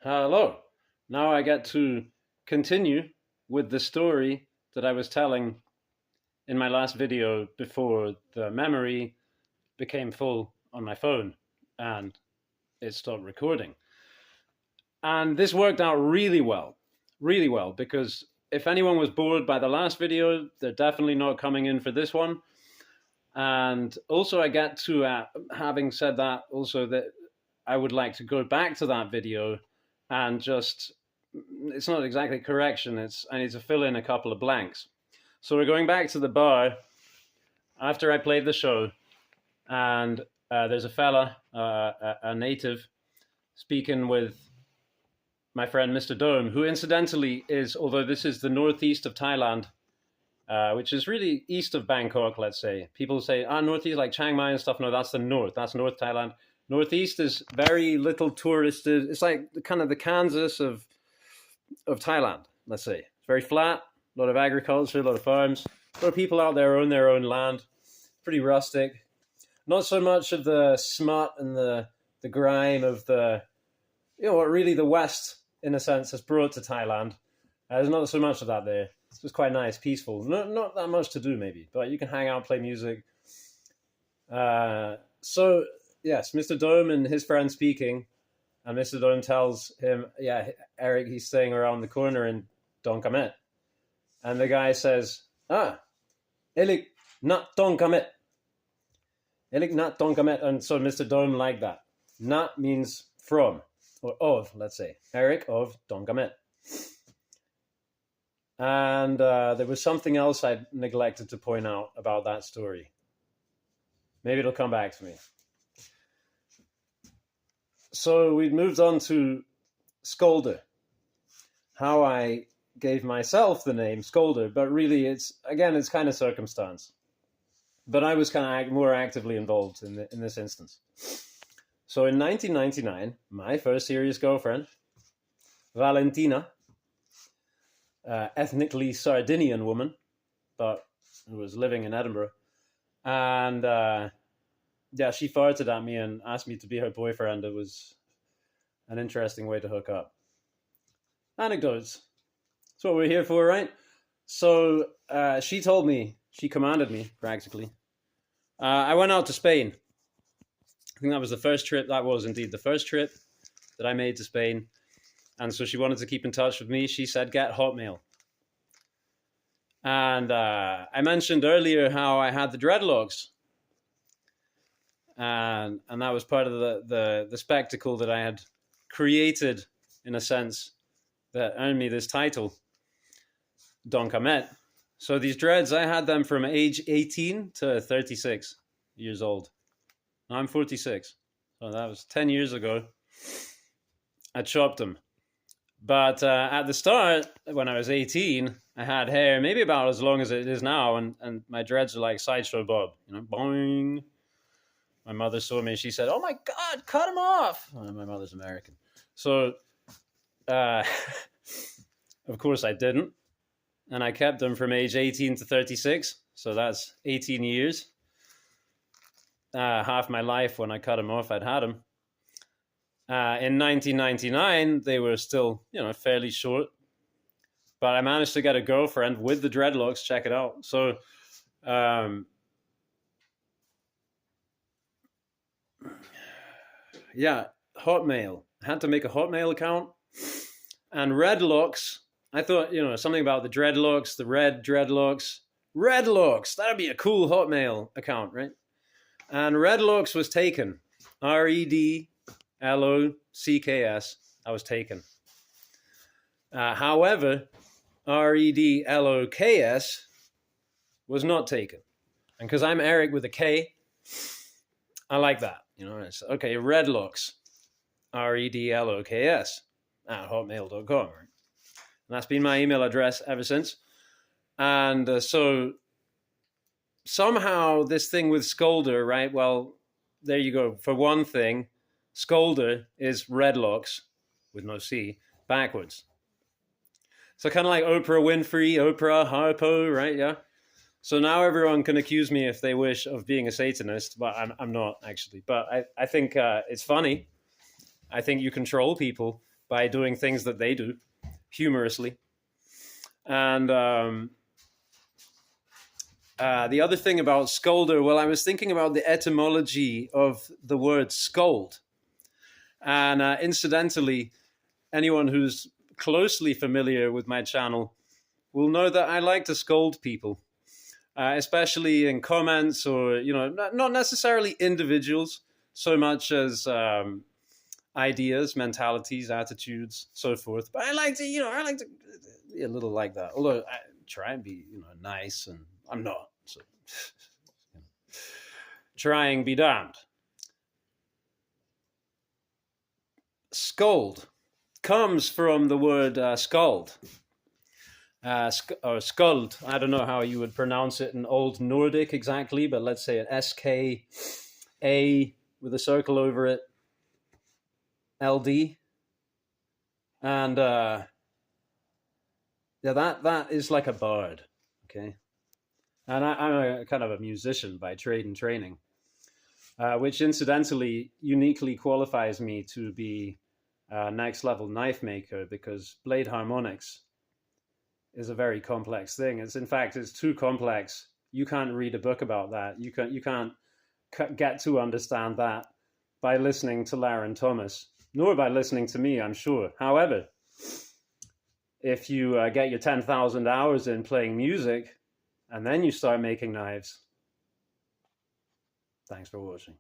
Hello. Now I get to continue with the story that I was telling in my last video before the memory became full on my phone and it stopped recording. And this worked out really well, because if anyone was bored by the last video, they're definitely not coming in for this one. And also, I get to, having said that, also that I would like to go back to that video and just, it's not exactly correction, I need to fill in a couple of blanks. So we're going back to the bar after I played the show, and there's a fella, a native, speaking with my friend Mr. Dome, who incidentally is, although this is the northeast of Thailand, which is really east of Bangkok, let's say. People say, northeast, like Chiang Mai and stuff. No, that's the north. That's North Thailand. Northeast is very little touristed. It's like kind of the Kansas of Thailand, let's say. It's very flat, a lot of agriculture, a lot of farms. A lot of people out there own their own land. Pretty rustic. Not so much of the smut and the grime of what really the West, in a sense, has brought to Thailand. There's not so much of that there. It's just quite nice, peaceful. Not that much to do, maybe, but you can hang out, play music. So, yes, Mr. Dome and his friend speaking, and Mr. Dome tells him, yeah, Eric, he's staying around the corner in Donkamet. And the guy says, Elik not Donkamet. Elik not Donkamet. And so Mr. Dome liked that. Not means from, or of, let's say. Eric of Donkamet. And there was something else I neglected to point out about that story. Maybe it'll come back to me. So we moved on to Skolder. How I gave myself the name Skolder, but really it's kind of circumstance. But I was kind of more actively involved in this instance. So in 1999, my first serious girlfriend, Valentina, ethnically Sardinian woman, but who was living in Edinburgh. And she farted at me and asked me to be her boyfriend. It was an interesting way to hook up. Anecdotes. That's what we're here for, right? So she commanded me, practically. I went out to Spain. I think that was the first trip. That was indeed the first trip that I made to Spain. And so she wanted to keep in touch with me. She said, get Hotmail. And I mentioned earlier how I had the dreadlocks. And that was part of the spectacle that I had created, in a sense, that earned me this title, Don Kamet. So these dreads, I had them from age 18 to 36 years old. I'm 46. So that was 10 years ago. I chopped them. But at the start, when I was 18, I had hair maybe about as long as it is now, and my dreads are like Sideshow Bob, boing. My mother saw me, and she said, "Oh my God, cut them off!" Oh, my mother's American, so of course I didn't, and I kept them from age 18 to 36. So that's 18 years. Half my life when I cut them off, I'd had them. In 1999, they were still, fairly short. But I managed to get a girlfriend with the dreadlocks. Check it out. So, Hotmail. I had to make a Hotmail account. And Redlocks, I thought, something about the dreadlocks, the red dreadlocks. Redlocks, that'd be a cool Hotmail account, right? And Redlocks was taken. REDLOCKS. I was taken. However, REDLOKS was not taken. And because I'm Eric with a K, I like that. It's okay, Redlocks. REDLOKS at hotmail.com. Right? And that's been my email address ever since. And so somehow this thing with Skolder, right? Well, there you go. For one thing, Skolder is Redlocks, with no C, backwards. So kind of like Oprah Winfrey, Oprah, Harpo, right? Yeah. So now everyone can accuse me if they wish of being a Satanist, but I'm not actually. But I think it's funny. I think you control people by doing things that they do humorously. And the other thing about Skolder, well, I was thinking about the etymology of the word scold. And incidentally, anyone who's closely familiar with my channel will know that I like to scold people, especially in comments, or not necessarily individuals so much as ideas, mentalities, attitudes, so forth. But I like to be a little like that. Although I try and be nice, and I'm not. So trying be damned. Scold comes from the word skald. Or skuld. I don't know how you would pronounce it in Old Nordic exactly, but let's say an SKA with a circle over it, LD. And yeah, that is like a bard, okay? And I'm a kind of a musician by trade and training, which incidentally uniquely qualifies me to be a next level knife maker, because blade harmonics is a very complex thing. It's too complex. You can't read a book about that. You can't get to understand that by listening to Laren Thomas, nor by listening to me, I'm sure. However, if you get your 10,000 hours in playing music, and then you start making knives. Thanks for watching.